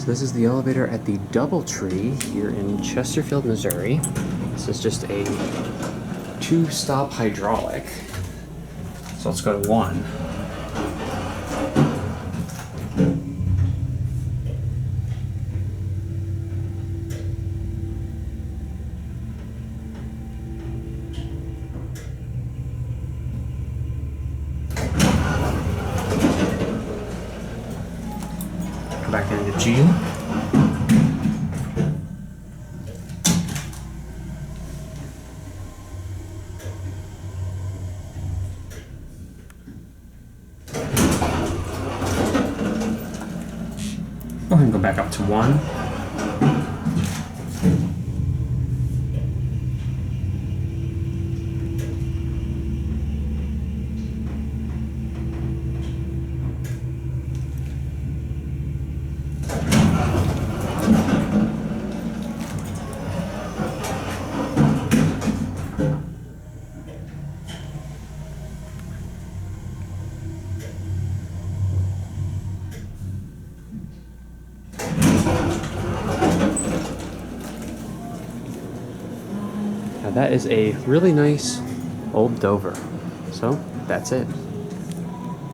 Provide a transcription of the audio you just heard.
So this is the elevator at the DoubleTree here in Chesterfield, Missouri. This is just a 2-stop hydraulic. So let's go to 1. Go back into G. Go ahead and go back up to 1. Now that is a really nice old Dover. So that's it.